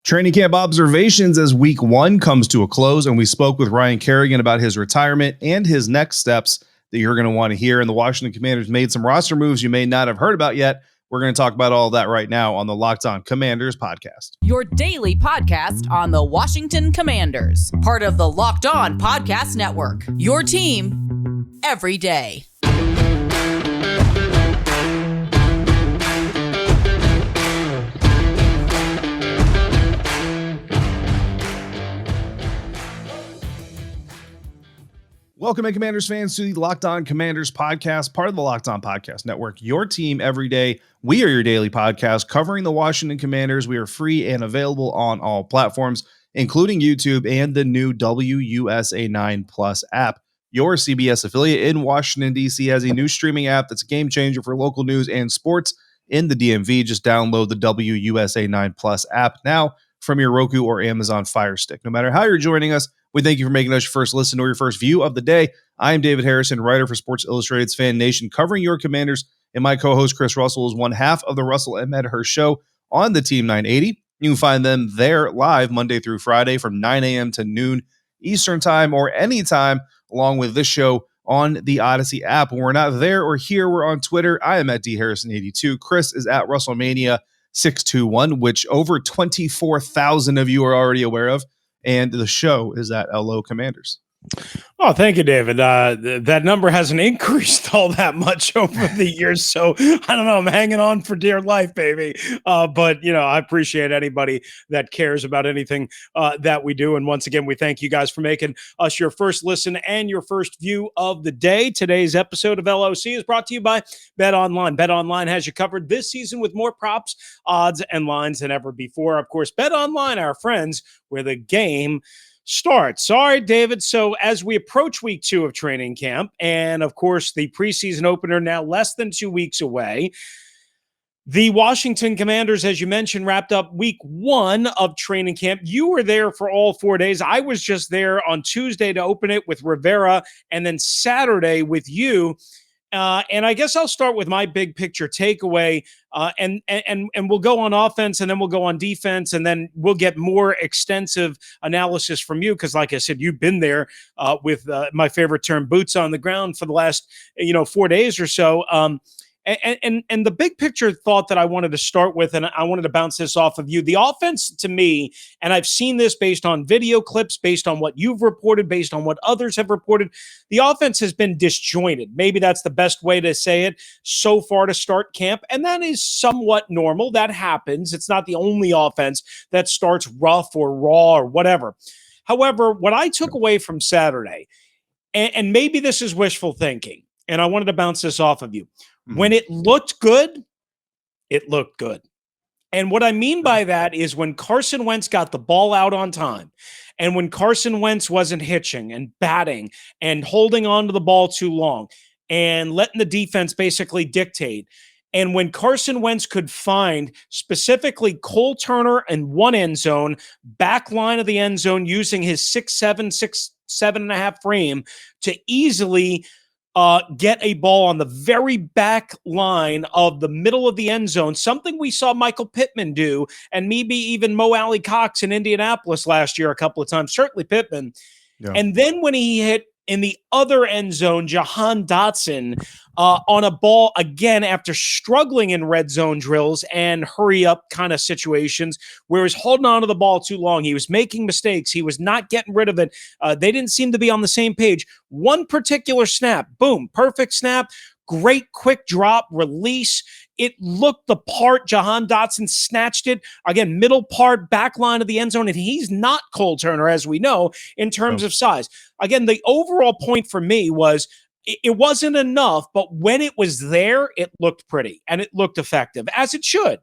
Training camp observations as week 1 comes to a close, and we spoke with Ryan Kerrigan about his retirement and his next steps that you're going to want to hear. And the Washington Commanders made some roster moves you may not have heard about yet. We're going to talk about all of that right now on the Locked On Commanders podcast. Your daily podcast on the Washington Commanders, part of the Locked On Podcast Network. Your team every day. Welcome, Commanders fans, to the Locked On Commanders podcast, part of the Locked On Podcast Network. Your team every day. We are your daily podcast covering the Washington Commanders. We are free and available on all platforms, including YouTube and the new WUSA 9 Plus app. Your CBS affiliate in Washington, D.C. has a new streaming app that's a game changer for local news and sports in the DMV. Just download the WUSA 9 Plus app now from your Roku or Amazon Fire Stick. No matter how you're joining us, we thank you for making us your first listen or your first view of the day. I am David Harrison, writer for Sports Illustrated's Fan Nation, covering your Commanders, and my co-host Chris Russell is one half of the Russell and Medhurst show on the Team 980. You can find them there live Monday through Friday from 9 a.m. to noon Eastern time or anytime, along with this show on the Audacy app. When we're not there or here, we're on Twitter. I am at DHarrison82. Chris is at WrestleMania621, which over 24,000 of you are already aware of. And the show is at LO Commanders. Oh, thank you, David. That number hasn't increased all that much over the years, so I don't know. I'm hanging on for dear life, baby. But, you know, I appreciate anybody that cares about anything that we do. And once again, we thank you guys for making us your first listen and your first view of the day. Today's episode of LOC is brought to you by BetOnline. BetOnline has you covered this season with more props, odds, and lines than ever before. Of course, BetOnline, our friends, where the game starts. All right, David. So as we approach week 2 of training camp, and of course the preseason opener now less than 2 weeks away, the Washington Commanders, as you mentioned, wrapped up week 1 of training camp. You were there for all 4 days. I was just there on Tuesday to open it with Rivera, and then Saturday with you. And I guess I'll start with my big picture takeaway, and we'll go on offense, and then we'll go on defense, and then we'll get more extensive analysis from you because, like I said, you've been there with my favorite term, boots on the ground, for the last 4 days or so. And the big picture thought that I wanted to start with, and I wanted to bounce this off of you, the offense to me, and I've seen this based on video clips, based on what you've reported, based on what others have reported, the offense has been disjointed. Maybe that's the best way to say it so far to start camp, and that is somewhat normal. That happens. It's not the only offense that starts rough or raw or whatever. However, what I took away from Saturday, and maybe this is wishful thinking, and I wanted to bounce this off of you. When it looked good, it looked good. And what I mean by that is when Carson Wentz got the ball out on time, and when Carson Wentz wasn't hitching and batting and holding on to the ball too long and letting the defense basically dictate, and when Carson Wentz could find specifically Cole Turner in one end zone, back line of the end zone, using his 6'7", 6'7.5" frame to easily get a ball on the very back line of the middle of the end zone, something we saw Michael Pittman do, and maybe even Mo Alley Cox in Indianapolis last year a couple of times, certainly Pittman. Yeah. And then when he hit in the other end zone, Jahan Dotson on a ball, again, after struggling in red zone drills and hurry up kind of situations where he was holding on to the ball too long. He was making mistakes. He was not getting rid of it. They didn't seem to be on the same page. One particular snap, boom, perfect snap, great quick drop, release. It looked the part. Jahan Dotson snatched it. Again, middle part, back line of the end zone, and he's not Cole Turner, as we know, in terms of size. Again, the overall point for me was it wasn't enough, but when it was there, it looked pretty, and it looked effective, as it should.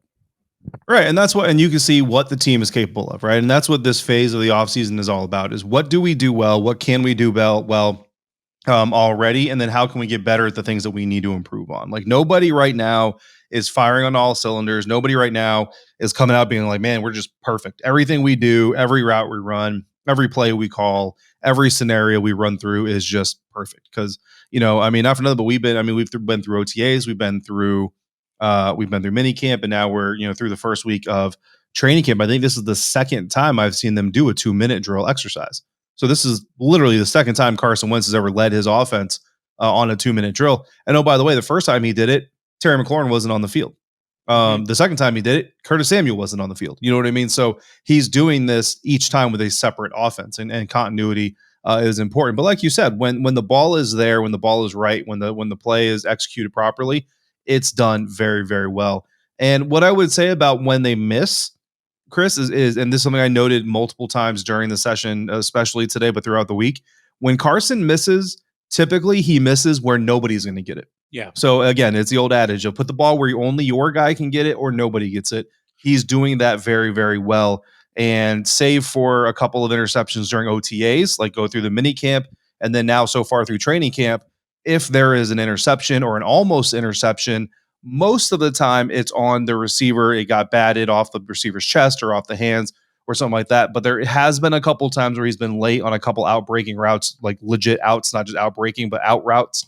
Right, and that's what, and you can see what the team is capable of, right? And that's what this phase of the offseason is all about, is what do we do well? What can we do well already? And then how can we get better at the things that we need to improve on? Like, nobody right now is firing on all cylinders. Nobody right now is coming out being like, man, we're just perfect. Everything we do, every route we run, every play we call, every scenario we run through is just perfect. Because, not for nothing, but we've been through OTAs, we've been through mini camp, and now we're, through the first week of training camp, I think this is the second time I've seen them do a 2-minute drill exercise. So this is literally the second time Carson Wentz has ever led his offense on a 2-minute drill. And oh, by the way, the first time he did it, Terry McLaurin wasn't on the field. The second time he did it, Curtis Samuel wasn't on the field. You know what I mean? So he's doing this each time with a separate offense, and continuity is important. But like you said, when the ball is there, when the ball is right, when the play is executed properly, it's done very, very well. And what I would say about when they miss, Chris, is and this is something I noted multiple times during the session, especially today, but throughout the week, when Carson misses, typically he misses where nobody's going to get it. Yeah. So again, it's the old adage of put the ball where only your guy can get it or nobody gets it. He's doing that very, very well. And save for a couple of interceptions during OTAs, like go through the mini camp, and then now so far through training camp, if there is an interception or an almost interception, most of the time it's on the receiver. It got batted off the receiver's chest or off the hands or something like that. But there has been a couple times where he's been late on a couple out-breaking routes, like legit outs, not just out-breaking, but out routes.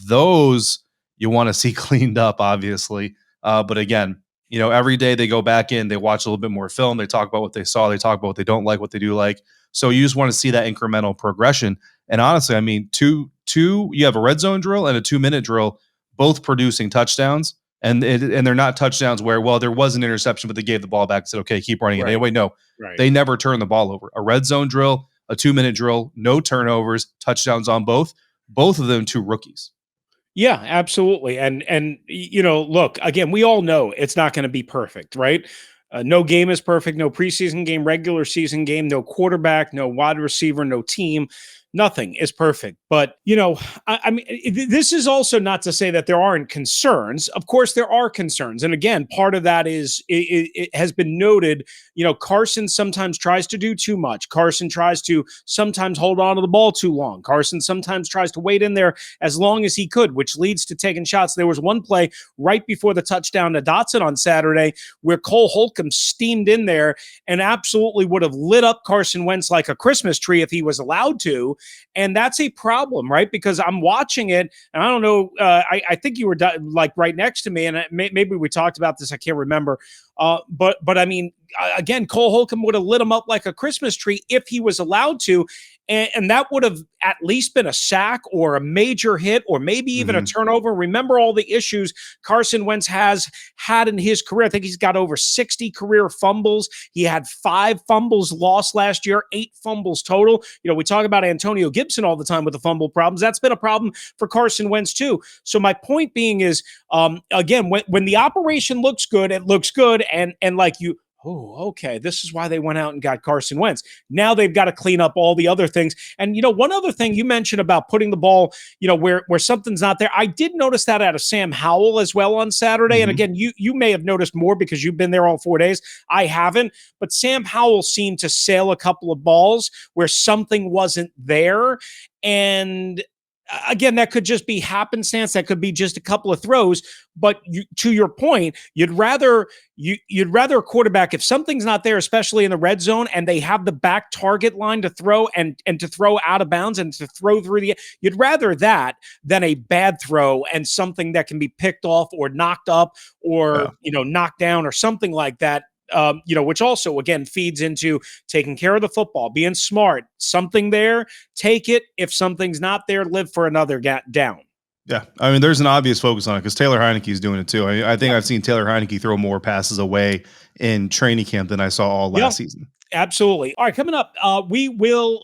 Those you want to see cleaned up, obviously. But again, every day they go back in, they watch a little bit more film. They talk about what they saw. They talk about what they don't like, what they do like. So you just want to see that incremental progression. And honestly, I mean, you have a red zone drill and a 2-minute drill, both producing touchdowns. And they're not touchdowns where, well, there was an interception, but they gave the ball back and said, okay, keep running it anyway. No, They never turn the ball over. A red zone drill, a 2-minute drill, no turnovers, touchdowns on both of them 2 rookies. Yeah, absolutely. And look, again, we all know it's not going to be perfect, right? No game is perfect. No preseason game, regular season game, no quarterback, no wide receiver, no team. Nothing is perfect. But, I mean, this is also not to say that there aren't concerns. Of course, there are concerns. And again, part of that is it has been noted, Carson sometimes tries to do too much. Carson tries to sometimes hold on to the ball too long. Carson sometimes tries to wait in there as long as he could, which leads to taking shots. There was one play right before the touchdown to Dotson on Saturday where Cole Holcomb steamed in there and absolutely would have lit up Carson Wentz like a Christmas tree if he was allowed to. And that's a problem, right? Because I'm watching it, and I don't know, I think you were like right next to me, and maybe we talked about this, I can't remember. But I mean, again, Cole Holcomb would have lit him up like a Christmas tree if he was allowed to. And that would have at least been a sack or a major hit or maybe even a turnover. Remember all the issues Carson Wentz has had in his career. I think he's got over 60 career fumbles. He had 5 fumbles lost last year, 8 fumbles total. We talk about Antonio Gibson all the time with the fumble problems. That's been a problem for Carson Wentz too. So my point being is, again, when the operation looks good, it looks good. And like you, oh, okay, this is why they went out and got Carson Wentz. Now they've got to clean up all the other things. And, one other thing you mentioned about putting the ball, where something's not there. I did notice that out of Sam Howell as well on Saturday. And again, you may have noticed more because you've been there all 4 days. I haven't. But Sam Howell seemed to sail a couple of balls where something wasn't there. And again, that could just be happenstance. That could be just a couple of throws. But to your point, you'd rather a quarterback, if something's not there, especially in the red zone, and they have the back target line to throw and to throw out of bounds and to throw through you'd rather that than a bad throw and something that can be picked off or knocked up or knocked down or something like that. Which also, again, feeds into taking care of the football, being smart, something there, take it. If something's not there, live for another down. Yeah. I mean, there's an obvious focus on it because Taylor Heineke's doing it too. I think I've seen Taylor Heineke throw more passes away in training camp than I saw all last season. Absolutely. All right, coming up, we will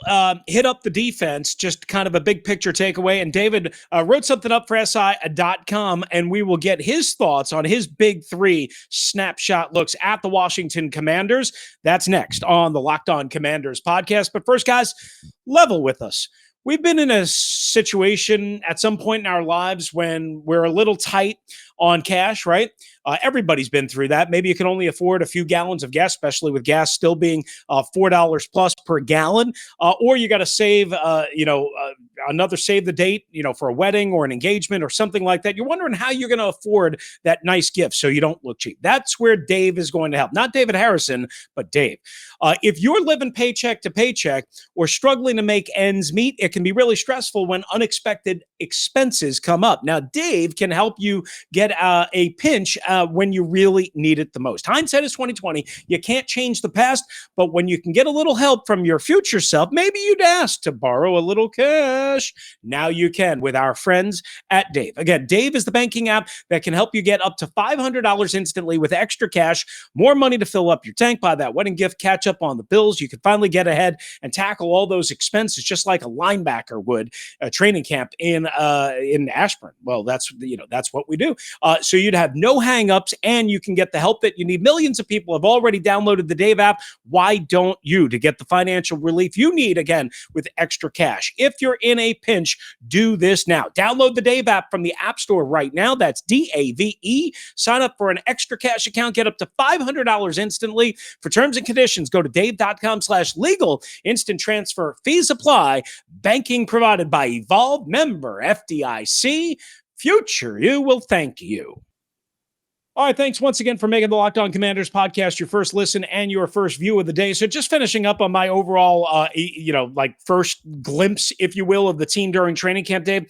hit up the defense, just kind of a big picture takeaway. And David wrote something up for SI.com, and we will get his thoughts on his big 3 snapshot looks at the Washington Commanders. That's next on the Locked On Commanders podcast. But first, guys, level with us. We've been in a situation at some point in our lives when we're a little tight on cash, right? Everybody's been through that. Maybe you can only afford a few gallons of gas, especially with gas still being $4 plus per gallon. Or you got to save, another save the date, for a wedding or an engagement or something like that. You're wondering how you're going to afford that nice gift so you don't look cheap. That's where Dave is going to help. Not David Harrison, but Dave. If you're living paycheck to paycheck or struggling to make ends meet, it can be really stressful when unexpected expenses come up. Now, Dave can help you get get a pinch when you really need it the most. Hindsight is 2020. You can't change the past, but when you can get a little help from your future self, maybe you'd ask to borrow a little cash. Now you can with our friends at Dave. Again, Dave is the banking app that can help you get up to $500 instantly with extra cash, more money to fill up your tank, buy that wedding gift, catch up on the bills. You can finally get ahead and tackle all those expenses just like a linebacker would a training camp in Ashburn. Well, that's what we do. So you'd have no hangups and you can get the help that you need. Millions of people have already downloaded the Dave app. Why don't you to get the financial relief you need, again, with extra cash? If you're in a pinch, do this now. Download the Dave app from the App Store right now. That's DAVE. Sign up for an extra cash account. Get up to $500 instantly. For terms and conditions, go to dave.com/legal. Instant transfer fees apply. Banking provided by Evolve, member FDIC. Future you will thank you. All right, thanks once again for making the Locked On Commanders podcast your first listen and your first view of the day. So just finishing up on my overall, first glimpse, if you will, of the team during training camp day.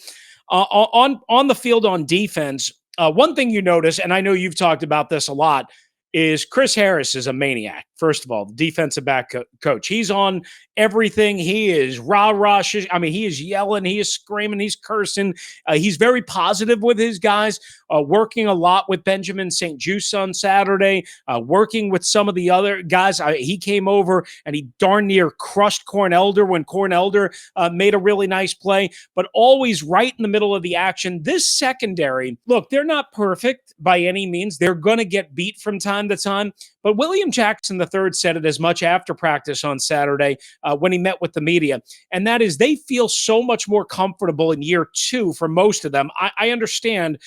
On the field on defense, one thing you notice, and I know you've talked about this a lot, is Chris Harris is a maniac. First of all, the defensive back coach. He's on everything. He is rah-rah. He is yelling. He is screaming. He's cursing. He's very positive with his guys, working a lot with Benjamin St. Juste on Saturday, working with some of the other guys. He came over and he darn near crushed Corn Elder when Corn Elder made a really nice play, but always right in the middle of the action. This secondary, look, they're not perfect by any means. They're going to get beat from time to time, but William Jackson III said it as much after practice on Saturday when he met with the media, and that is they feel so much more comfortable in year two for most of them. I understand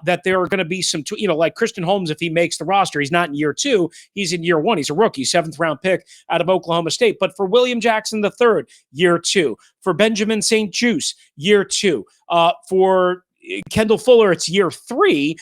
that there are going to be some, like Christian Holmes, if he makes the roster, he's not in year two, he's in year one. He's a rookie, 7th-round pick out of Oklahoma State. But for William Jackson III, year two. For Benjamin St. Juste, year two. For Kendall Fuller, it's year three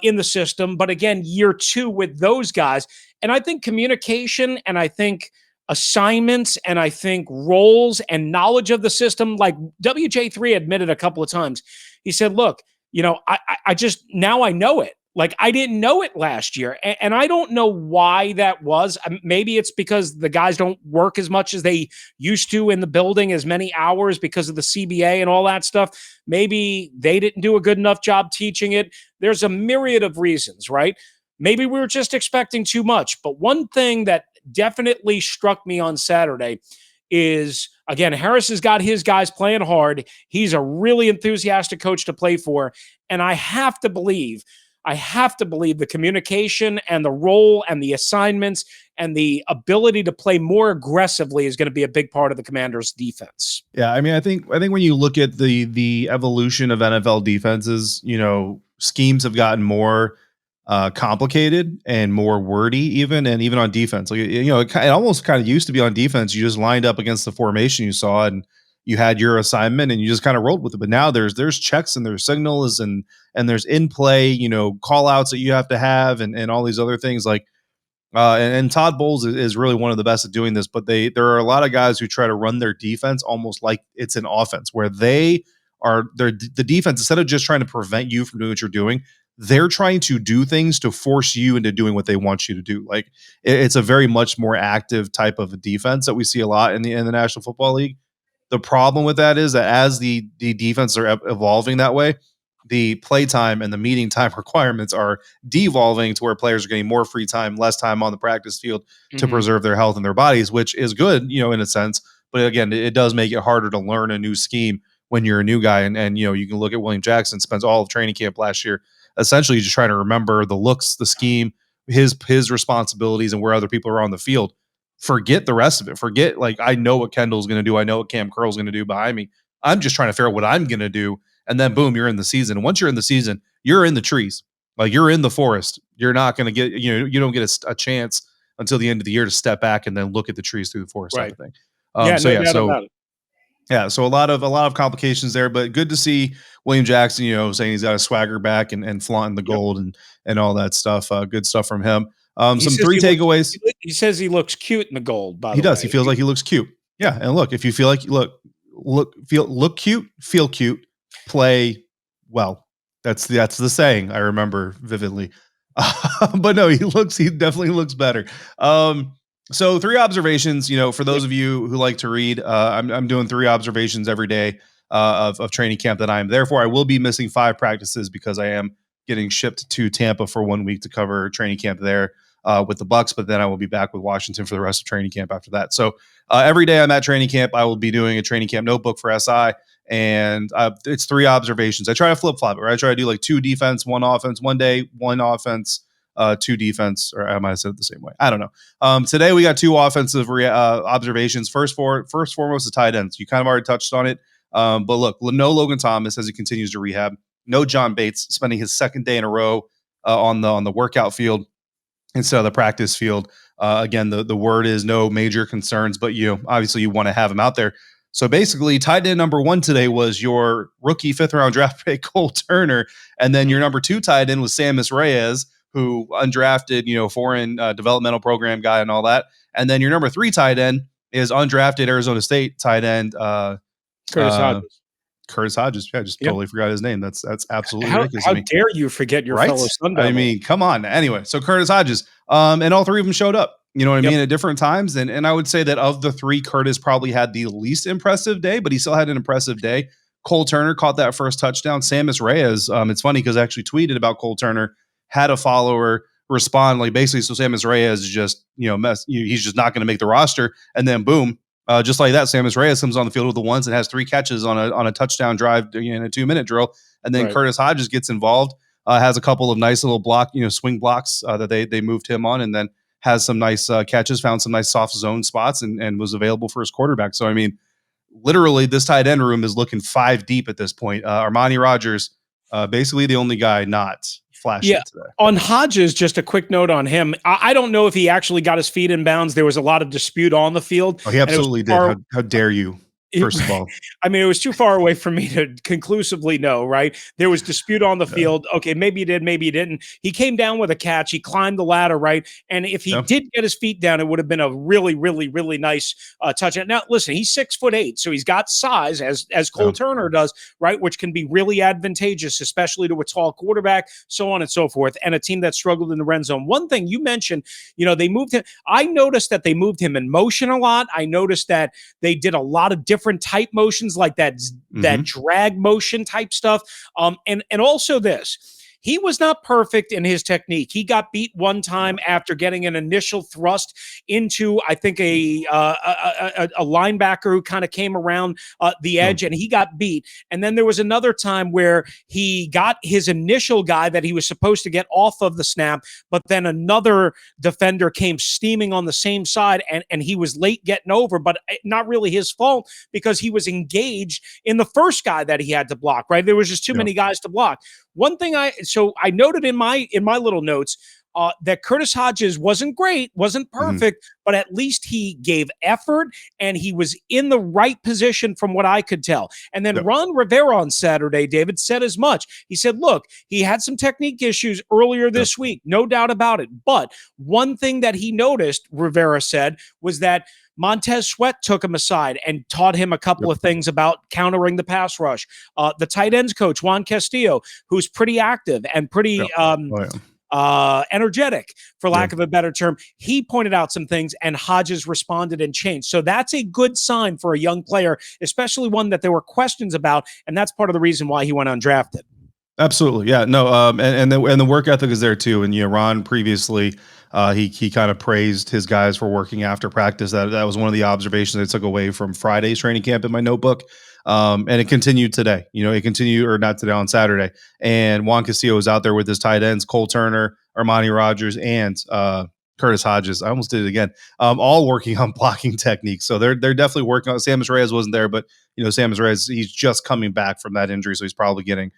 in the system, but again, year two with those guys. And I think communication and I think assignments and I think roles and knowledge of the system, like WJ3 admitted a couple of times, he said, look, I just, now I know it. Like, I didn't know it last year. And I don't know why that was. Maybe it's because the guys don't work as much as they used to in the building, as many hours because of the CBA and all that stuff. Maybe they didn't do a good enough job teaching it. There's a myriad of reasons, right? Maybe we were just expecting too much. But one thing that definitely struck me on Saturday is, again, Harris has got his guys playing hard. He's a really enthusiastic coach to play for. And I have to believe the communication and the role and the assignments and the ability to play more aggressively is going to be a big part of the Commanders' defense. Yeah, I think when you look at the evolution of NFL defenses, schemes have gotten more complicated and more wordy even on defense. Like, it almost kind of used to be on defense. You just lined up against the formation you saw and you had your assignment and you just kind of rolled with it. But now there's checks and there's signals and there's in play, call outs that you have to have and all these other things like, and Todd Bowles is really one of the best at doing this, but there are a lot of guys who try to run their defense almost like it's an offense where the defense, instead of just trying to prevent you from doing what you're doing, they're trying to do things to force you into doing what they want you to do. Like it's a very much more active type of a defense that we see a lot in the National Football League. The problem with that is that as the defenses are evolving that way, the play time and the meeting time requirements are devolving to where players are getting more free time, less time on the practice field to preserve their health and their bodies, which is good, in a sense. But again, it does make it harder to learn a new scheme when you're a new guy. And you can look at William Jackson, spends all of training camp last year essentially just trying to remember the looks, the scheme, his responsibilities, and where other people are on the field. Forget the rest of it. Forget, like, I know what Kendall's going to do. I know what Cam Curl's going to do behind me. I'm just trying to figure out what I'm going to do. And then, boom, you're in the season. And once you're in the season, you're in the trees. Like, you're in the forest. You're not going to get, you don't get a chance until the end of the year to step back and then look at the trees through the forest type of thing. So a lot of complications there, but good to see William Jackson, saying he's got a swagger back and flaunting the gold and all that stuff. Good stuff from him. Some three takeaways. He says he looks cute in the gold. By the way, he does. He feels like he looks cute. Yeah, and look, if you feel like look cute, feel cute, play well. That's the saying. I remember vividly. But no, he definitely looks better. So 3 observations, for those of you who like to read, I'm doing 3 observations every day of training camp that I'm there for. I will be missing 5 practices because I am getting shipped to Tampa for 1 week to cover training camp there with the Bucks, but then I will be back with Washington for the rest of training camp after that. So every day I'm at training camp, I will be doing a training camp notebook for SI, and it's 3 observations. I try to flip flop it, right? I try to do like 2 defense, 1 offense, 1 day, 1 offense, 2 defense, or I might have said it the same way. I don't know. Today we got 2 offensive observations. First foremost, the tight ends. You kind of already touched on it. But look, no Logan Thomas as he continues to rehab. No John Bates spending his 2nd day in a row on the workout field instead of the practice field. Again, the word is no major concerns, but obviously you want to have him out there. So basically, tight end number 1 today was your rookie 5th round draft pick Cole Turner, and then your number 2 tight end was Sammis Reyes, who undrafted, foreign developmental program guy and all that. And then your number 3 tight end is undrafted Arizona State tight end Curtis Hodges. Curtis Hodges. Yeah, I just totally forgot his name. That's absolutely ridiculous. How dare you forget your fellow Sun Devil? I mean, come on. Anyway, so Curtis Hodges, and all 3 of them showed up. You know what I mean? At different times. And I would say that of the 3, Curtis probably had the least impressive day, but he still had an impressive day. Cole Turner caught that first touchdown. Sammis Reyes, it's funny because I actually tweeted about Cole Turner, had a follower respond like basically, so Sammis Reyes is just, he's just not going to make the roster. And then boom, just like that, Sammis Reyes comes on the field with the ones and has 3 catches on a touchdown drive in a 2-minute drill. And then Curtis Hodges gets involved, has a couple of nice little swing blocks that they moved him on, and then has some nice catches, found some nice soft zone spots, and was available for his quarterback. So, I mean, literally this tight end room is looking 5 deep at this point. Armani Rogers, basically the only guy not flashing today. On Hodges, just a quick note on him. I don't know if he actually got his feet in bounds. There was a lot of dispute on the field. Oh, he absolutely did. How dare you? First of all, I mean, it was too far away for me to conclusively know, right? There was dispute on the field. Okay, maybe he did, maybe he didn't. He came down with a catch. He climbed the ladder, right? And if he did get his feet down, it would have been a really, really, really nice touchdown. Now, listen, he's 6'8", so he's got size as Cole Turner does, right? Which can be really advantageous, especially to a tall quarterback, so on and so forth, and a team that struggled in the red zone. One thing you mentioned, they moved him. I noticed that they moved him in motion a lot. I noticed that they did a lot of different type motions like that drag motion type stuff. And also this, he was not perfect in his technique. He got beat one time after getting an initial thrust into, I think, a linebacker who kind of came around the edge, and he got beat. And then there was another time where he got his initial guy that he was supposed to get off of the snap, but then another defender came steaming on the same side, and he was late getting over, but not really his fault because he was engaged in the first guy that he had to block, right? There was just too many guys to block. One thing I noted in my little notes that Curtis Hodges wasn't great, wasn't perfect, but at least he gave effort and he was in the right position from what I could tell. And then Ron Rivera on Saturday, David, said as much. He said, look, he had some technique issues earlier this week, no doubt about it. But one thing that he noticed, Rivera said, was that Montez Sweat took him aside and taught him a couple of things about countering the pass rush. The tight ends coach, Juan Castillo, who's pretty active and pretty energetic, for lack of a better term, he pointed out some things and Hodges responded and changed. So that's a good sign for a young player, especially one that there were questions about, and that's part of the reason why he went undrafted. Absolutely. Yeah, no. And the work ethic is there too. And Ron previously, he kind of praised his guys for working after practice. That was one of the observations I took away from Friday's training camp in my notebook. And it continued today. It continued, or not today, on Saturday. And Juan Castillo was out there with his tight ends, Cole Turner, Armani Rogers, and Curtis Hodges. I almost did it again. All working on blocking techniques. So they're definitely working on. Sammis Reyes wasn't there, but Sammis Reyes, he's just coming back from that injury, so he's probably getting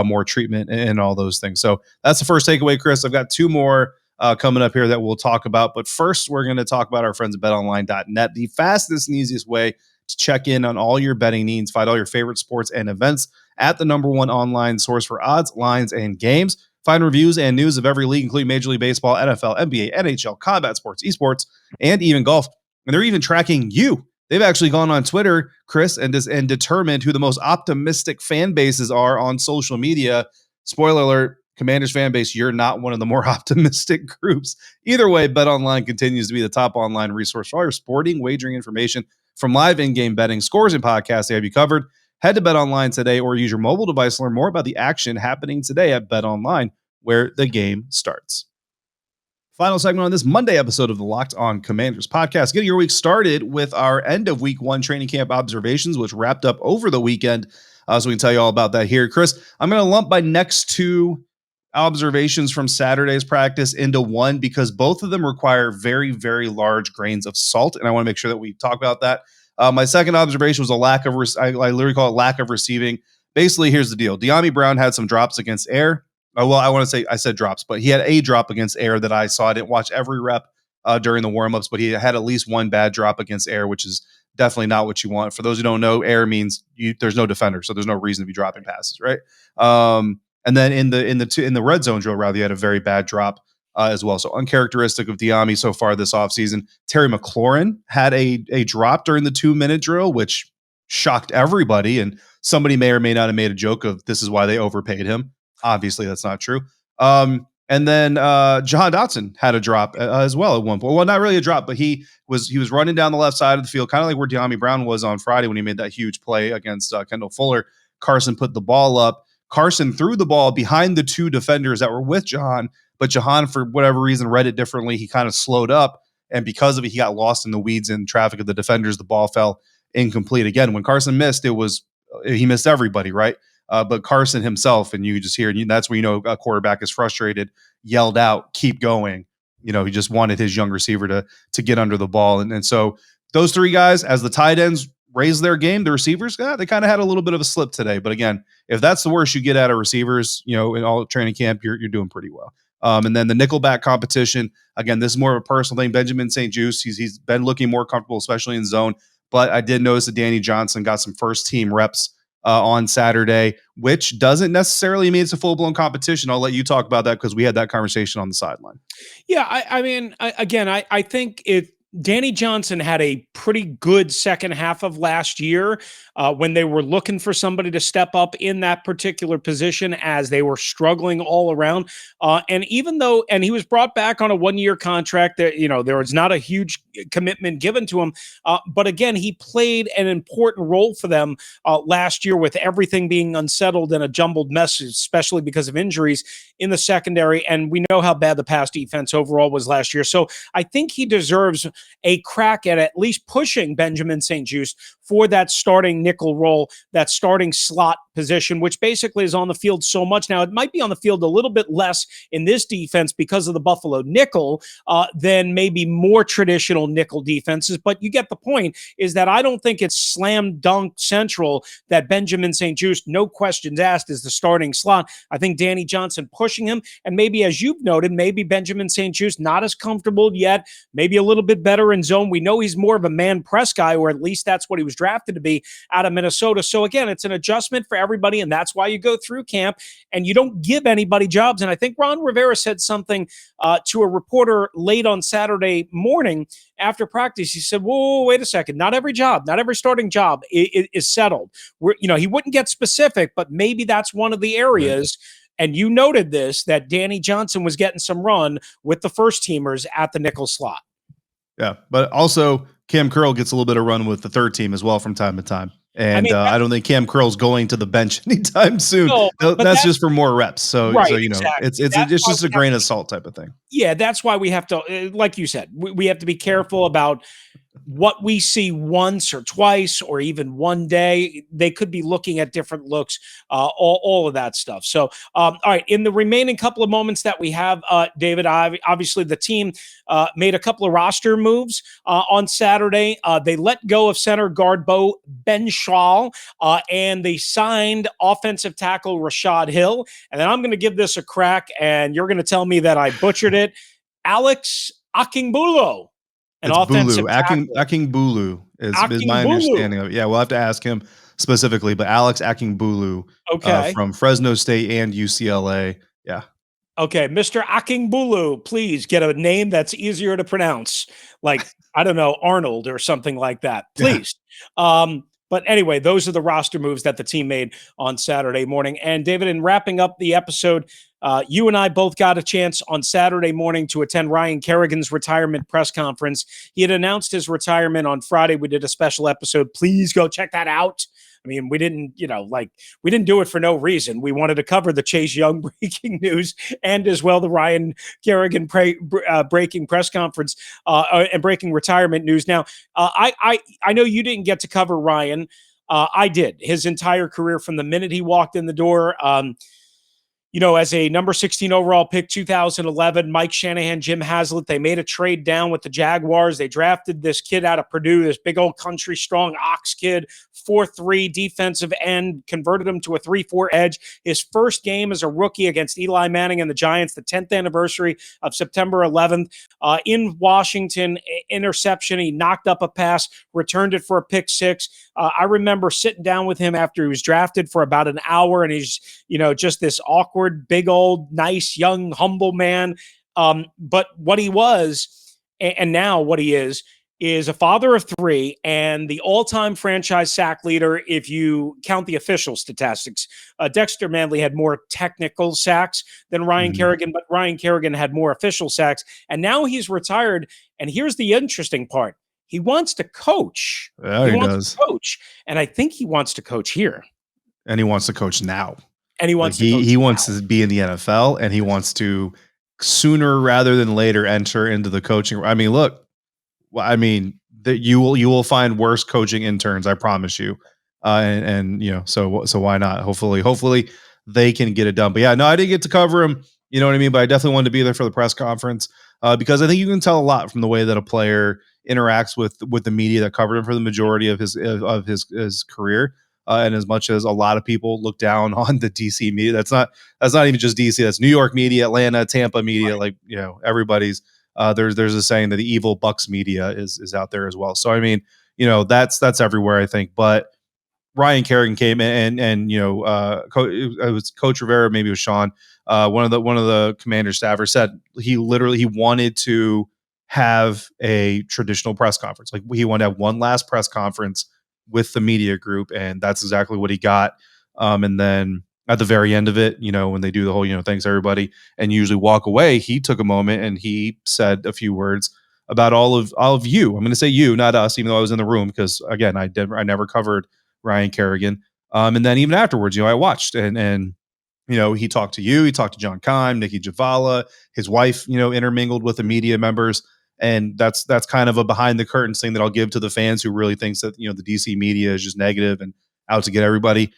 more treatment and all those things. So that's the first takeaway, Chris. I've got 2 more coming up here that we'll talk about. But first, we're going to talk about our friends at betonline.net, the fastest and easiest way to check in on all your betting needs. Find all your favorite sports and events at the #1 online source for odds, lines, and games. Find reviews and news of every league, including Major League Baseball, NFL, NBA, NHL, combat sports, esports, and even golf. And they're even tracking you. They've actually gone on Twitter, Chris, and determined who the most optimistic fan bases are on social media. Spoiler alert, Commanders fan base, you're not one of the more optimistic groups. Either way, BetOnline continues to be the top online resource for all your sporting wagering information, from live in-game betting, scores, and podcasts. They have you covered. Head to BetOnline today or use your mobile device to learn more about the action happening today at BetOnline, where the game starts. Final segment on this Monday episode of the Locked On Commanders podcast. Getting your week started with our end of week 1 training camp observations, which wrapped up over the weekend. So we can tell you all about that here. Chris, I'm going to lump my next 2 observations from Saturday's practice into one because both of them require very, very large grains of salt. And I want to make sure that we talk about that. My second observation was a lack of, I literally call it lack of receiving. Basically, here's the deal. Dyami Brown had some drops against air. Well, I want to say I said drops, but he had a drop against air that I saw. I didn't watch every rep during the warmups, but he had at least one bad drop against air, which is definitely not what you want. For those who don't know, air means there's no defender, so there's no reason to be dropping passes, right? And then in the red zone drill, rather, he had a very bad drop as well. So uncharacteristic of Dyami so far this offseason. Terry McLaurin had a drop during the 2-minute drill, which shocked everybody, and somebody may or may not have made a joke of this is why they overpaid him. Obviously, that's not true. And then Jahan Dotson had a drop as well at one point. Well, not really a drop, but he was running down the left side of the field, kind of like where Dyami Brown was on Friday when he made that huge play against Kendall Fuller. Carson put the ball up. Carson threw the ball behind the 2 defenders that were with Jahan, but Jahan, for whatever reason, read it differently. He kind of slowed up, and because of it, he got lost in the weeds and traffic of the defenders. The ball fell incomplete. Again, when Carson missed, he missed everybody, right? But Carson himself, and you just hear, and that's where you know a quarterback is frustrated, yelled out, "Keep going!" He just wanted his young receiver to get under the ball, and so those 3 guys, as the tight ends raised their game, the receivers, they kind of had a little bit of a slip today. But again, if that's the worst you get out of receivers, in all training camp, you're doing pretty well. And then the nickelback competition, again, this is more of a personal thing. Benjamin St-Juste, he's been looking more comfortable, especially in zone. But I did notice that Danny Johnson got some first team reps on Saturday, which doesn't necessarily mean it's a full-blown competition. I'll let you talk about that because we had that conversation on the sideline. Yeah, I think Danny Johnson had a pretty good second half of last year when they were looking for somebody to step up in that particular position as they were struggling all around. And he was brought back on a 1-year contract, that there was not a huge commitment given to him. But again, he played an important role for them last year with everything being unsettled and a jumbled mess, especially because of injuries in the secondary. And we know how bad the pass defense overall was last year. So I think he deserves a crack at least pushing Benjamin St-Juste for that starting nickel role, that starting slot position, which basically is on the field so much now. It might be on the field a little bit less in this defense because of the Buffalo nickel than maybe more traditional nickel defenses. But you get the point, is that I don't think it's slam dunk central that Benjamin St-Juste, no questions asked, is the starting slot. I think Danny Johnson pushing him, and maybe, as you've noted, maybe Benjamin St-Juste not as comfortable yet, maybe a little bit better in zone. We know he's more of a man press guy, or at least that's what he was drafted to be out of Minnesota. So again, it's an adjustment for everybody, and that's why you go through camp and you don't give anybody jobs. And I think Ron Rivera said something to a reporter late on Saturday morning after practice. He said, whoa, wait a second. Not every job, not every starting job is settled. He wouldn't get specific, but maybe that's one of the areas. And you noted this, that Danny Johnson was getting some run with the first teamers at the nickel slot. Yeah, but also Cam Curl gets a little bit of run with the third team as well from time to time. And I don't think Cam Curl's going to the bench anytime soon. No, that's just for more reps. So, right, exactly. It's just a grain of salt type of thing. Yeah, that's why we have to, like you said, we have to be careful about what we see once or twice or even one day. They could be looking at different looks, all of that stuff. So, all right, in the remaining couple of moments that we have, David, obviously the team made a couple of roster moves on Saturday. They let go of center guard Bo Benchal, and they signed offensive tackle Rashad Hill. And then I'm going to give this a crack, and you're going to tell me that I butchered it. Alex Akingbulu. It's Bulu. Akingbulu is my understanding of it. Yeah, we'll have to ask him specifically, but Alex Akingbulu from Fresno State and UCLA. Yeah. Okay, Mr. Akingbulu, please get a name that's easier to pronounce, like, I don't know, Arnold or something like that, please. Yeah. But anyway, those are the roster moves that the team made on Saturday morning. And David, in wrapping up the episode, you and I both got a chance on Saturday morning to attend Ryan Kerrigan's retirement press conference. He had announced his retirement on Friday. We did a special episode. Please go check that out. I mean, we didn't do it for no reason. We wanted to cover the Chase Young breaking news and as well the Ryan Kerrigan breaking press conference and breaking retirement news. Now, I know you didn't get to cover Ryan. I did. His entire career from the minute he walked in the door. As a number 16 overall pick, 2011, Mike Shanahan, Jim Haslett, they made a trade down with the Jaguars. They drafted this kid out of Purdue, this big old country strong Ox kid, 4'3" defensive end, converted him to a 3-4 edge. His first game as a rookie against Eli Manning and the Giants, the 10th anniversary of September 11th, in Washington, interception. He knocked up a pass, returned it for a pick six. I remember sitting down with him after he was drafted for about an hour, and he's, just this awkward, big old, nice, young, humble man. But what he was, and now what he is a father of three and the all-time franchise sack leader if you count the official statistics. Dexter Manley had more technical sacks than Ryan Kerrigan, but Ryan Kerrigan had more official sacks. And now he's retired, and here's the interesting part. He wants to coach. Yeah, he does. To coach, and I think he wants to coach here. And he wants to coach now. And he wants he wants to be in the NFL, and he wants to sooner rather than later enter into the coaching. I mean, look, that you will find worse coaching interns, I promise you. So why not? Hopefully they can get it done. But yeah, no, I didn't get to cover him. You know what I mean? But I definitely wanted to be there for the press conference because I think you can tell a lot from the way that a player interacts with the media that covered him for the majority of his career. And as much as a lot of people look down on the DC media, that's not even just DC. That's New York media, Atlanta, Tampa media. Right. Everybody's. There's a saying that the evil Bucks media is out there as well. So I mean, that's everywhere, I think. But Ryan Kerrigan came in and it was Coach Rivera, maybe it was Sean, one of the commander staffers said he wanted to have a traditional press conference. Like he wanted to have one last press conference with the media group, and that's exactly what he got. And then at the very end of it, when they do the whole, thanks everybody, and usually walk away, he took a moment and he said a few words about all of you. I'm going to say you, not us, even though I was in the room, because again, I never covered Ryan Kerrigan. And then even afterwards, I watched and he talked to you, he talked to John Keim, Nikki Javala, his wife, intermingled with the media members. And that's kind of a behind the curtains thing that I'll give to the fans who really thinks that, the DC media is just negative and out to get everybody.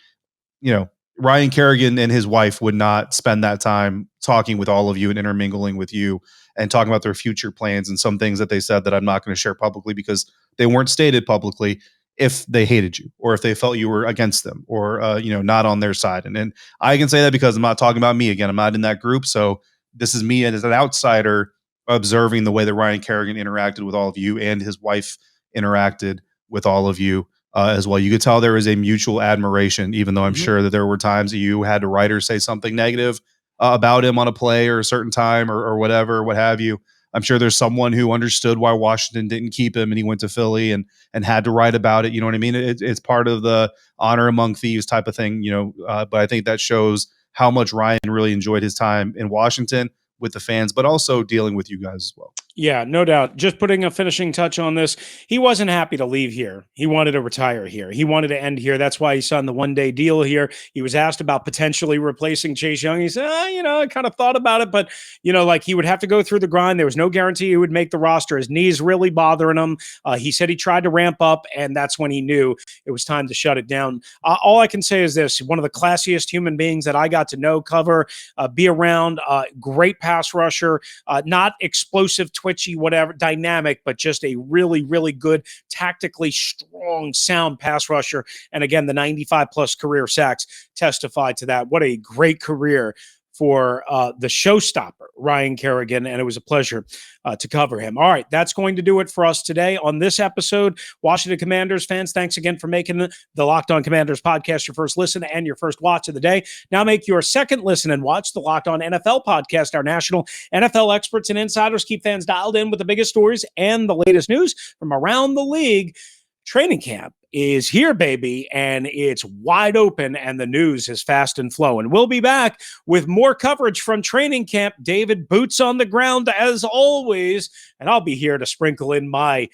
Ryan Kerrigan and his wife would not spend that time talking with all of you and intermingling with you and talking about their future plans and some things that they said that I'm not going to share publicly because they weren't stated publicly if they hated you or if they felt you were against them or, not on their side. And I can say that because I'm not talking about me again. I'm not in that group. So this is me as an outsider observing the way that Ryan Kerrigan interacted with all of you and his wife interacted with all of you as well. You could tell there was a mutual admiration, even though I'm sure that there were times that you had to write or say something negative about him on a play or a certain time or whatever, what have you. I'm sure there's someone who understood why Washington didn't keep him and he went to Philly and had to write about it. You know what I mean? It's part of the honor among thieves type of thing, but I think that shows how much Ryan really enjoyed his time in Washington with the fans, but also dealing with you guys as well. Yeah, no doubt. Just putting a finishing touch on this. He wasn't happy to leave here. He wanted to retire here. He wanted to end here. That's why he signed the one-day deal here. He was asked about potentially replacing Chase Young. He said, I kind of thought about it, but, he would have to go through the grind. There was no guarantee he would make the roster. His knees really bothering him. He said he tried to ramp up, and that's when he knew it was time to shut it down. All I can say is this. One of the classiest human beings that I got to know, cover, be around, great pass rusher, not explosive, twitchy, whatever, dynamic, but just a really, really good, tactically strong, sound pass rusher. And again, the 95-plus career sacks testify to that. What a great career for the showstopper, Ryan Kerrigan, and it was a pleasure to cover him. All right, that's going to do it for us today on this episode. Washington Commanders fans, thanks again for making the Locked On Commanders podcast your first listen and your first watch of the day. Now make your second listen and watch the Locked On NFL podcast. Our national NFL experts and insiders keep fans dialed in with the biggest stories and the latest news from around the league. Training camp is here, baby, and it's wide open, and the news is fast and flowing. We'll be back with more coverage from training camp. David, boots on the ground as always, and I'll be here to sprinkle in my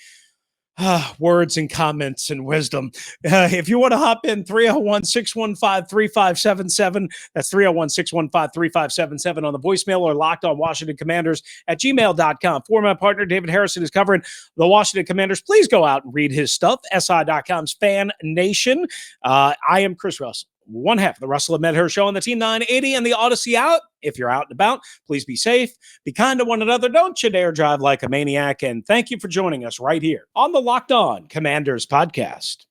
words and comments and wisdom. If you want to hop in, 301-615-3577. That's 301-615-3577 on the voicemail, or lockedonwashingtoncommanders@gmail.com. For my partner, David Harrison, is covering the Washington Commanders. Please go out and read his stuff, SI.com's Fan Nation. I am Chris Russell, one half of the Russell and Medhurst Show on the Team 980 and the Audacy App. If you're out and about, please be safe, be kind to one another, don't you dare drive like a maniac, and thank you for joining us right here on the Locked On Commanders podcast.